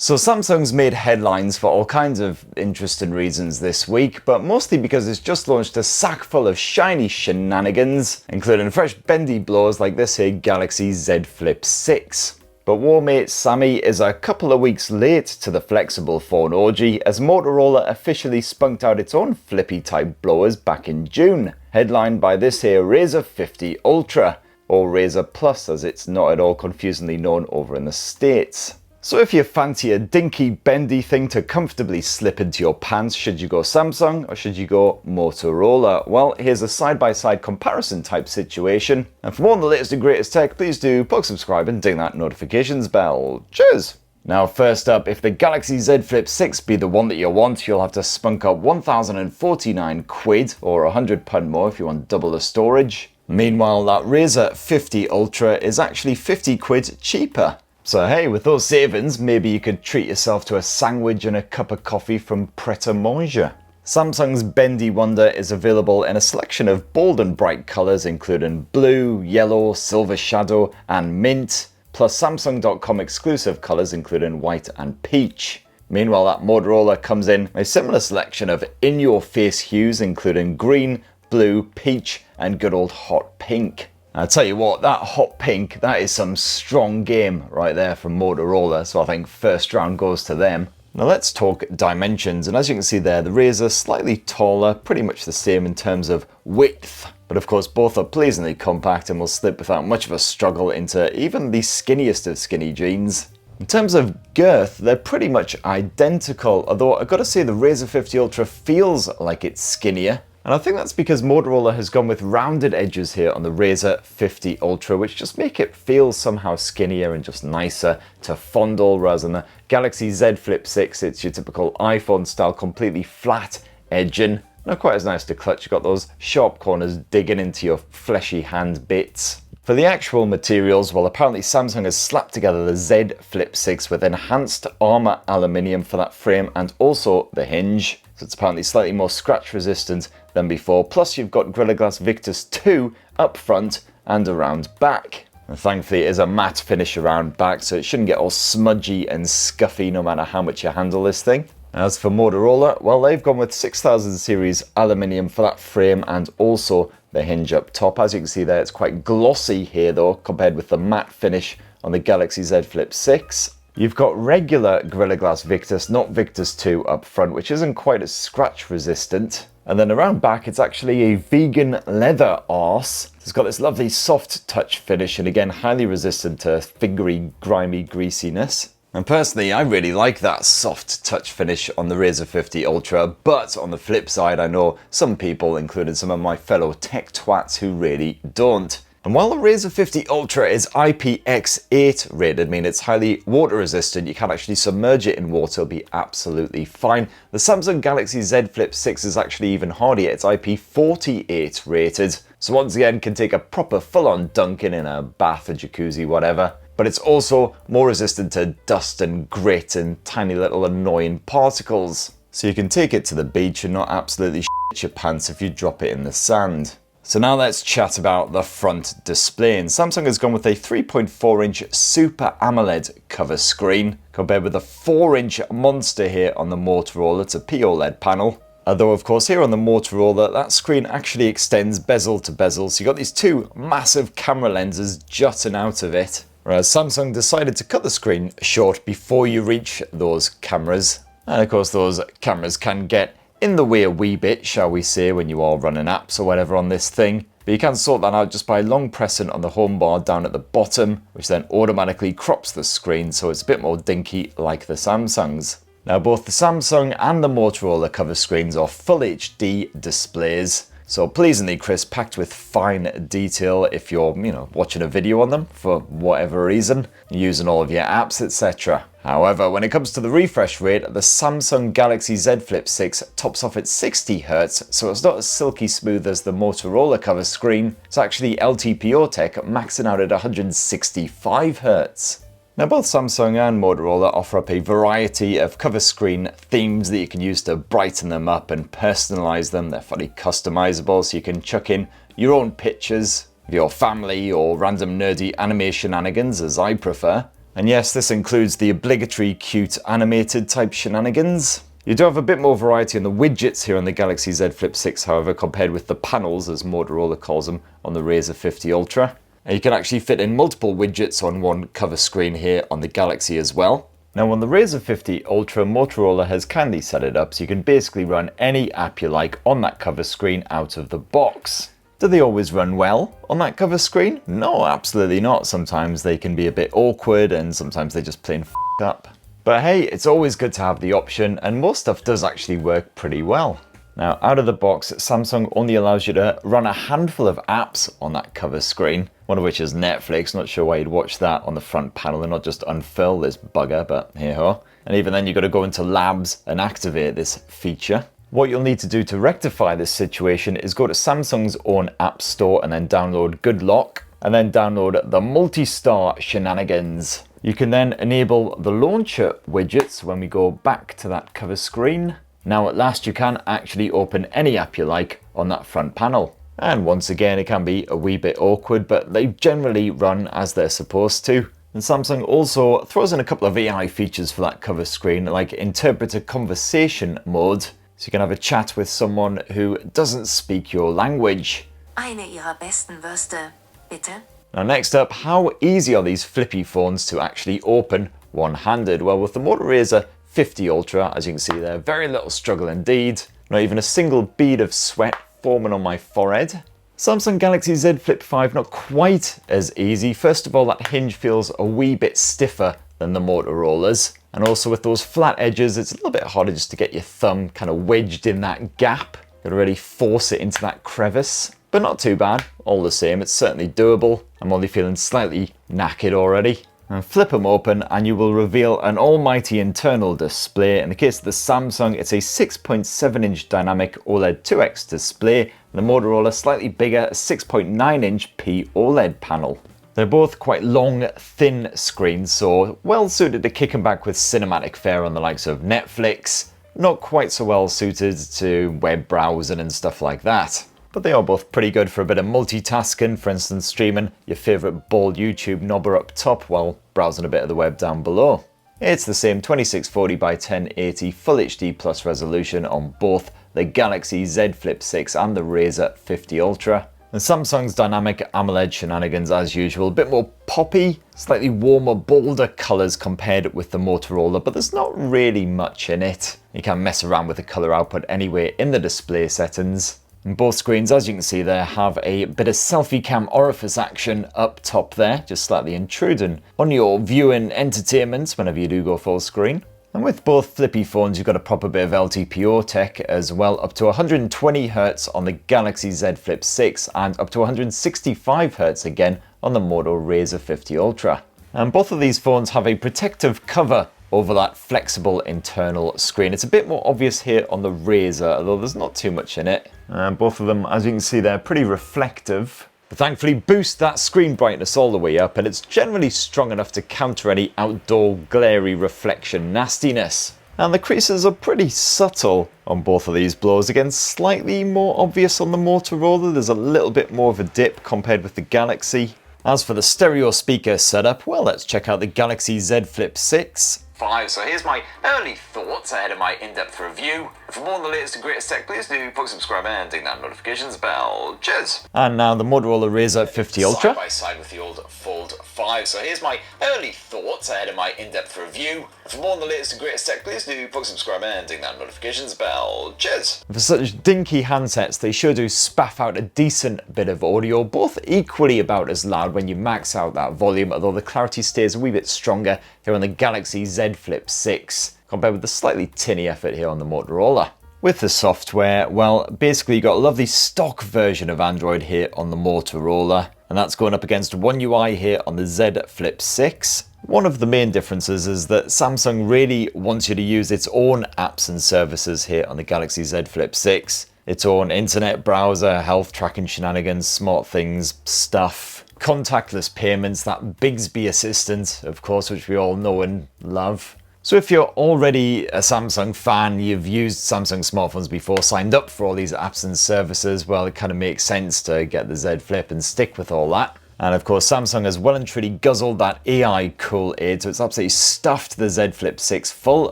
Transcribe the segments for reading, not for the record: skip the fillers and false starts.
So Samsung's made headlines for all kinds of interesting reasons this week, but mostly because it's just launched a sack full of shiny shenanigans, including fresh bendy blowers like this here Galaxy Z Flip 6. But warmate Sammy is a couple of weeks late to the flexible phone orgy, as Motorola officially spunked out its own flippy type blowers back in June, headlined by this here RAZR 50 Ultra, or RAZR Plus as it's not at all confusingly known over in the States. So if you fancy a dinky bendy thing to comfortably slip into your pants, should you go Samsung or should you go Motorola? Well, here's a side-by-side comparison type situation. And for more on the latest and greatest tech, please do subscribe and ding that notifications bell. Cheers! Now first up, if the Galaxy Z Flip 6 be the one that you want, you'll have to spunk up 1,049 quid or £100 more if you want double the storage. Meanwhile, that RAZR 50 Ultra is actually 50 quid cheaper. So hey, with those savings, maybe you could treat yourself to a sandwich and a cup of coffee from Pret-a-Manger. Samsung's Bendy Wonder is available in a selection of bold and bright colours including blue, yellow, silver shadow and mint, plus Samsung.com exclusive colours including white and peach. Meanwhile, that Motorola comes in a similar selection of in-your-face hues including green, blue, peach and good old hot pink. I'll tell you what, that hot pink, that is some strong game right there from Motorola, so I think first round goes to them. Now let's talk dimensions, and as you can see there, the RAZR slightly taller, pretty much the same in terms of width. But of course both are pleasingly compact and will slip without much of a struggle into even the skinniest of skinny jeans. In terms of girth, they're pretty much identical, although I've got to say the RAZR 50 Ultra feels like it's skinnier. And I think that's because Motorola has gone with rounded edges here on the RAZR 50 Ultra, which just make it feel somehow skinnier and just nicer to fondle, rather than the Galaxy Z Flip 6. It's your typical iPhone style, completely flat edging. Not quite as nice to clutch. You've got those sharp corners digging into your fleshy hand bits. For the actual materials, well, apparently Samsung has slapped together the Z Flip 6 with enhanced armor aluminium for that frame and also the hinge. So it's apparently slightly more scratch resistant than before. Plus you've got Gorilla Glass Victus 2 up front and around back. And thankfully it is a matte finish around back, so it shouldn't get all smudgy and scuffy no matter how much you handle this thing. As for Motorola, well, they've gone with 6000 series aluminium for that frame and also the hinge up top. As you can see there, it's quite glossy here though, compared with the matte finish on the Galaxy Z Flip 6. You've got regular Gorilla Glass Victus, not Victus 2 up front, which isn't quite as scratch resistant. And then around back, it's actually a vegan leather arse. It's got this lovely soft touch finish and again, highly resistant to fingery, grimy greasiness. And personally, I really like that soft touch finish on the RAZR 50 Ultra, but on the flip side, I know some people, including some of my fellow tech twats, who really don't. And while the RAZR 50 Ultra is IPX8 rated, meaning it's highly water resistant, you can actually submerge it in water, it'll be absolutely fine. The Samsung Galaxy Z Flip 6 is actually even hardier, it's IP48 rated. So once again, can take a proper full-on dunking in a bath, a jacuzzi, whatever. But it's also more resistant to dust and grit and tiny little annoying particles. So you can take it to the beach and not absolutely shit your pants if you drop it in the sand. So now let's chat about the front display, and Samsung has gone with a 3.4-inch Super AMOLED cover screen, compared with a 4-inch monster here on the Motorola. It's a POLED panel. Although of course here on the Motorola, that screen actually extends bezel to bezel, so you've got these two massive camera lenses jutting out of it. Whereas Samsung decided to cut the screen short before you reach those cameras. And of course those cameras can get in the way a wee bit, shall we say, when you are running apps or whatever on this thing. But you can sort that out just by long pressing on the home bar down at the bottom, which then automatically crops the screen so it's a bit more dinky like the Samsung's. Now both the Samsung and the Motorola cover screens are full HD displays, so pleasingly crisp, packed with fine detail if you're, watching a video on them for whatever reason, using all of your apps, etc. However, when it comes to the refresh rate, the Samsung Galaxy Z Flip 6 tops off at 60Hz, so it's not as silky smooth as the Motorola cover screen. It's actually LTPO tech maxing out at 165Hz. Now both Samsung and Motorola offer up a variety of cover screen themes that you can use to brighten them up and personalize them. They're fully customizable, so you can chuck in your own pictures of your family or random nerdy anime shenanigans, as I prefer. And yes, this includes the obligatory cute animated type shenanigans. You do have a bit more variety in the widgets here on the Galaxy Z Flip 6, however, compared with the panels, as Motorola calls them, on the RAZR 50 Ultra. And you can actually fit in multiple widgets on one cover screen here on the Galaxy as well. Now on the RAZR 50 Ultra, Motorola has kindly set it up so you can basically run any app you like on that cover screen out of the box. Do they always run well on that cover screen? No, absolutely not. Sometimes they can be a bit awkward and sometimes they just plain f up. But hey, it's always good to have the option, and most stuff does actually work pretty well. Now out of the box, Samsung only allows you to run a handful of apps on that cover screen, one of which is Netflix. Not sure why you'd watch that on the front panel and not just unfurl this bugger, but hey-ho. And even then you've got to go into labs and activate this feature. What you'll need to do to rectify this situation is go to Samsung's own app store and then download Good Lock, and then download the multi-star shenanigans. You can then enable the launcher widgets when we go back to that cover screen. Now at last you can actually open any app you like on that front panel. And once again it can be a wee bit awkward, but they generally run as they're supposed to. And Samsung also throws in a couple of AI features for that cover screen, like interpret a conversation mode, so you can have a chat with someone who doesn't speak your language. Eine Ihrer besten Würste, bitte. Now next up, how easy are these flippy phones to actually open one-handed? Well, with the Moto RAZR 50 Ultra, as you can see there, very little struggle indeed. Not even a single bead of sweat forming on my forehead. Samsung Galaxy Z Flip 5, not quite as easy. First of all, that hinge feels a wee bit stiffer than the Motorola's. And also with those flat edges, it's a little bit harder just to get your thumb kind of wedged in that gap. Gotta really force it into that crevice. But not too bad, all the same, it's certainly doable. I'm only feeling slightly knackered already. And flip them open and you will reveal an almighty internal display. In the case of the Samsung, it's a 6.7-inch dynamic OLED 2X display. And the Motorola, slightly bigger, 6.9-inch P OLED panel. They're both quite long, thin screens, so well suited to kicking back with cinematic fare on the likes of Netflix. Not quite so well suited to web browsing and stuff like that. But they are both pretty good for a bit of multitasking, for instance streaming your favourite bald YouTube knobber up top while browsing a bit of the web down below. It's the same 2640 by 1080 Full HD Plus resolution on both the Galaxy Z Flip 6 and the RAZR 50 Ultra. And Samsung's dynamic AMOLED shenanigans as usual, a bit more poppy, slightly warmer, bolder colours compared with the Motorola, but there's not really much in it. You can mess around with the colour output anyway in the display settings. And both screens, as you can see there, have a bit of selfie cam orifice action up top there, just slightly intruding on your viewing entertainment whenever you do go full screen. And with both flippy phones, you've got a proper bit of LTPO tech as well, up to 120Hz on the Galaxy Z Flip 6 and up to 165Hz again on the Moto RAZR 50 Ultra. And both of these phones have a protective cover over that flexible internal screen. It's a bit more obvious here on the RAZR, although there's not too much in it. And both of them, as you can see, they're pretty reflective. But thankfully boost that screen brightness all the way up, and it's generally strong enough to counter any outdoor glary reflection nastiness. And the creases are pretty subtle on both of these blows. Again, slightly more obvious on the Motorola. There's a little bit more of a dip compared with the Galaxy. As for the stereo speaker setup, well, let's check out the Galaxy Z Flip 6. So here's my early thoughts ahead of my in-depth review. For more on the latest and greatest tech, please do subscribe and ding that notifications bell. Cheers! And now the Motorola RAZR 50 Ultra. Side by side with the old Fold 5. So here's my early thoughts ahead of my in-depth review. For more on the latest and greatest tech, please do subscribe and ding that notifications bell. Cheers! For such dinky handsets, they sure do spaff out a decent bit of audio, both equally about as loud when you max out that volume, although the clarity stays a wee bit stronger here on the Galaxy Z Flip 6, compared with the slightly tinny effort here on the Motorola. With the software, well, basically you got a lovely stock version of Android here on the Motorola, and that's going up against One UI here on the Z Flip 6. One of the main differences is that Samsung really wants you to use its own apps and services here on the Galaxy Z Flip 6. Its own internet browser, health tracking shenanigans, smart things, stuff, contactless payments, that Bixby assistant, of course, which we all know and love. So if you're already a Samsung fan, you've used Samsung smartphones before, signed up for all these apps and services, well, it kind of makes sense to get the Z Flip and stick with all that. And of course, Samsung has well and truly guzzled that AI cool aid, so it's absolutely stuffed the Z Flip 6 full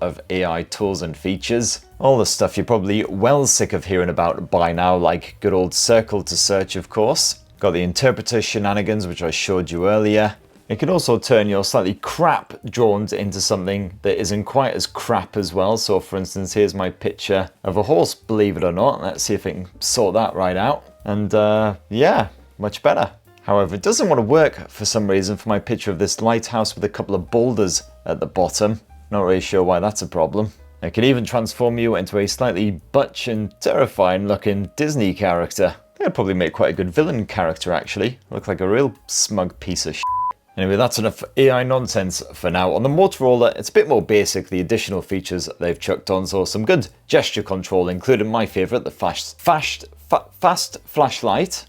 of AI tools and features. All the stuff you're probably well sick of hearing about by now, like good old circle to search, of course. Got the interpreter shenanigans, which I showed you earlier. It can also turn your slightly crap drawings into something that isn't quite as crap as well. So for instance, here's my picture of a horse, believe it or not. Let's see if it can sort that right out. And yeah, much better. However, it doesn't want to work for some reason for my picture of this lighthouse with a couple of boulders at the bottom. Not really sure why that's a problem. It can even transform you into a slightly butch and terrifying looking Disney character. I think I'd probably make quite a good villain character actually. Look like a real smug piece of shit. Anyway, that's enough AI nonsense for now. On the Motorola, it's a bit more basic, the additional features they've chucked on, so some good gesture control, including my favourite, the fast flashlight.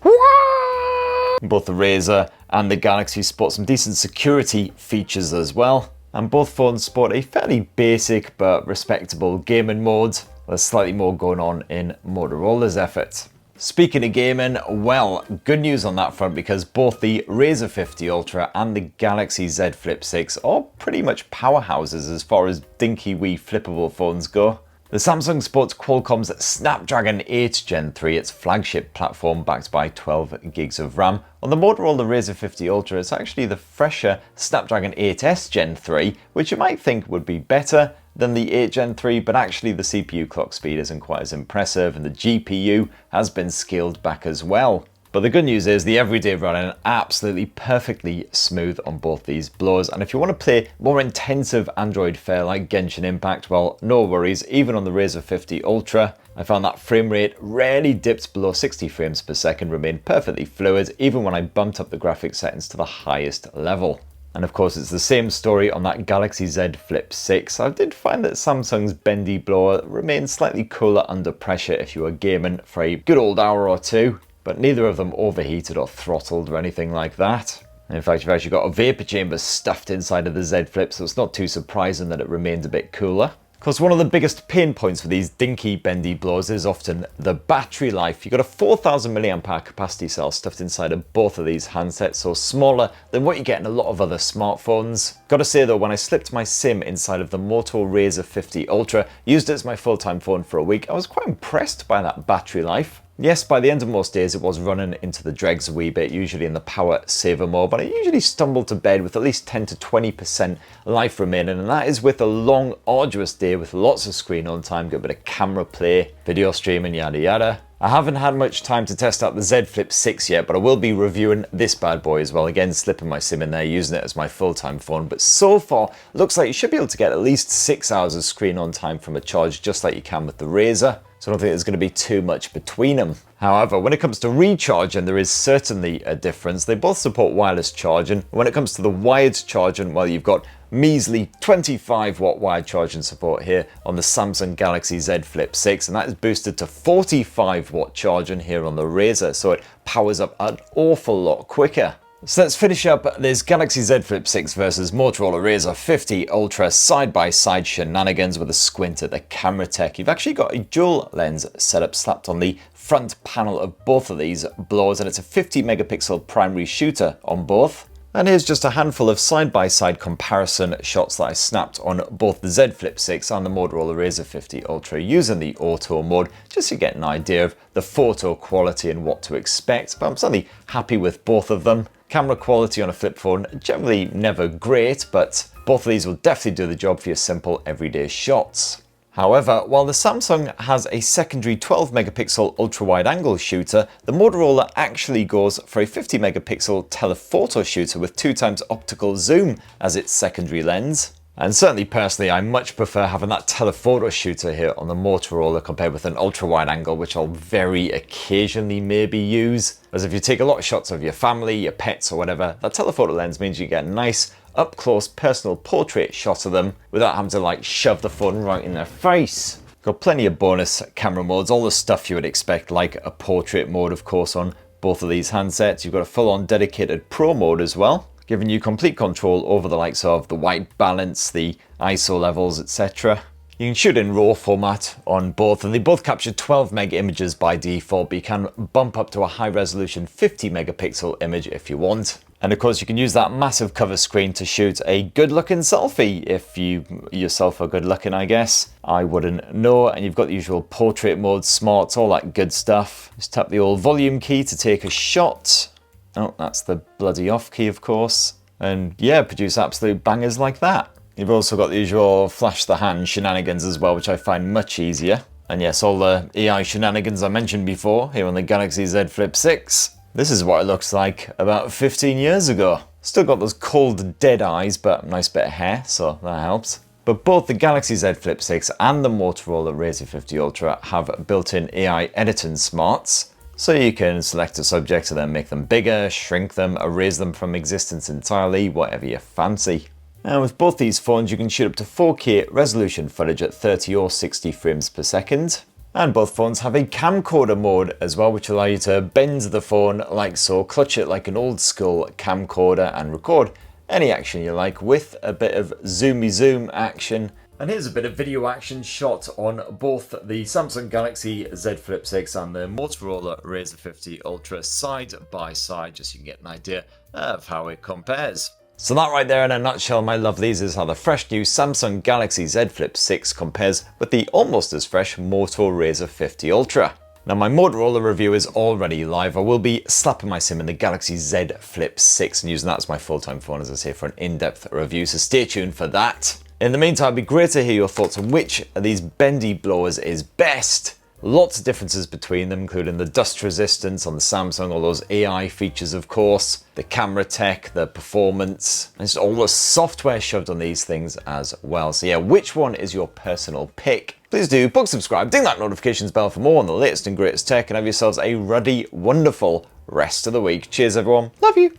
Both the RAZR and the Galaxy sport some decent security features as well. And both phones sport a fairly basic but respectable gaming mode. There's slightly more going on in Motorola's efforts. Speaking of gaming, well, good news on that front because both the RAZR 50 Ultra and the Galaxy Z Flip 6 are pretty much powerhouses as far as dinky wee flippable phones go. The Samsung sports Qualcomm's Snapdragon 8 Gen 3, its flagship platform backed by 12 gigs of RAM. On the Motorola RAZR 50 Ultra, it's actually the fresher Snapdragon 8S Gen 3, which you might think would be better than the 8 Gen 3, but actually the CPU clock speed isn't quite as impressive and the GPU has been scaled back as well. But the good news is the everyday running absolutely perfectly smooth on both these blowers, and if you want to play more intensive Android fare like Genshin Impact, well, no worries. Even on the RAZR 50 Ultra, I found that frame rate rarely dipped below 60 frames per second, remained perfectly fluid even when I bumped up the graphics settings to the highest level. And of course, it's the same story on that Galaxy Z Flip 6. I did find that Samsung's bendy blower remained slightly cooler under pressure if you were gaming for a good old hour or two, but neither of them overheated or throttled or anything like that. In fact, you've actually got a vapor chamber stuffed inside of the Z Flip, so it's not too surprising that it remains a bit cooler. Of course, one of the biggest pain points for these dinky bendy blowers is often the battery life. You've got a 4000 mAh capacity cell stuffed inside of both of these handsets, so smaller than what you get in a lot of other smartphones. Gotta say though, when I slipped my SIM inside of the Moto RAZR 50 Ultra, used it as my full-time phone for a week, I was quite impressed by that battery life. Yes, by the end of most days it was running into the dregs a wee bit, usually in the power saver mode, but I usually stumble to bed with at least 10 to 20% life remaining, and that is with a long, arduous day with lots of screen on time, got a bit of camera play, video streaming, yada yada. I haven't had much time to test out the Z Flip 6 yet, but I will be reviewing this bad boy as well. Again, slipping my SIM in there, using it as my full-time phone, but so far, looks like you should be able to get at least 6 hours of screen on time from a charge, just like you can with the RAZR. So I don't think there's going to be too much between them. However, when it comes to recharging, there is certainly a difference. They both support wireless charging. When it comes to the wired charging, well, you've got measly 25 watt wired charging support here on the Samsung Galaxy Z Flip 6, and that is boosted to 45 watt charging here on the RAZR, so it powers up an awful lot quicker. So let's finish up this Galaxy Z Flip 6 versus Motorola RAZR 50 Ultra side-by-side shenanigans with a squint at the camera tech. You've actually got a dual lens setup slapped on the front panel of both of these blowers, and it's a 50 megapixel primary shooter on both. And here's just a handful of side-by-side comparison shots that I snapped on both the Z Flip 6 and the Motorola RAZR 50 Ultra using the auto mode, just to get an idea of the photo quality and what to expect, but I'm certainly happy with both of them. Camera quality on a flip phone, generally never great, but both of these will definitely do the job for your simple everyday shots. However, while the Samsung has a secondary 12 megapixel ultra-wide angle shooter, the Motorola actually goes for a 50 megapixel telephoto shooter with 2x optical zoom as its secondary lens. And certainly personally, I much prefer having that telephoto shooter here on the Motorola compared with an ultra-wide angle, which I'll very occasionally maybe use. As if you take a lot of shots of your family, your pets or whatever, that telephoto lens means you get a nice up-close personal portrait shot of them without having to like shove the phone right in their face. Got plenty of bonus camera modes, all the stuff you would expect, like a portrait mode of course on both of these handsets. You've got a full-on dedicated pro mode as well, giving you complete control over the likes of the white balance, the ISO levels, etc. You can shoot in RAW format on both, and they both capture 12 meg images by default, but you can bump up to a high resolution 50 megapixel image if you want. And of course you can use that massive cover screen to shoot a good looking selfie if you yourself are good looking, I guess. I wouldn't know. And you've got the usual portrait mode, smarts, all that good stuff. Just tap the old volume key to take a shot. Oh, that's the bloody off key, of course. And yeah, produce absolute bangers like that. You've also got the usual flash the hand shenanigans as well, which I find much easier. And yes, all the AI shenanigans I mentioned before here on the Galaxy Z Flip 6. This is what it looks like about 15 years ago. Still got those cold dead eyes, but nice bit of hair, so that helps. But both the Galaxy Z Flip 6 and the Motorola RAZR 50 Ultra have built-in AI editing smarts. So you can select a subject and then make them bigger, shrink them, erase them from existence entirely, whatever you fancy. And with both these phones you can shoot up to 4K resolution footage at 30 or 60 frames per second. And both phones have a camcorder mode as well, which allow you to bend the phone like so, clutch it like an old school camcorder and record any action you like with a bit of zoomy zoom action. And here's a bit of video action shot on both the Samsung Galaxy Z Flip 6 and the Motorola RAZR 50 Ultra side by side, just so you can get an idea of how it compares. So that right there in a nutshell, my lovelies, is how the fresh new Samsung Galaxy Z Flip 6 compares with the almost as fresh Moto RAZR 50 Ultra. Now my Motorola review is already live. I will be slapping my SIM in the Galaxy Z Flip 6 and using that as my full-time phone, as I say, for an in-depth review, so stay tuned for that. In the meantime, it'd be great to hear your thoughts on which of these bendy blowers is best. Lots of differences between them, including the dust resistance on the Samsung, all those AI features of course, the camera tech, the performance, and just all the software shoved on these things as well. So yeah, which one is your personal pick? Please do book subscribe, ding that notifications bell for more on the latest and greatest tech, and have yourselves a ruddy, wonderful rest of the week. Cheers everyone, love you!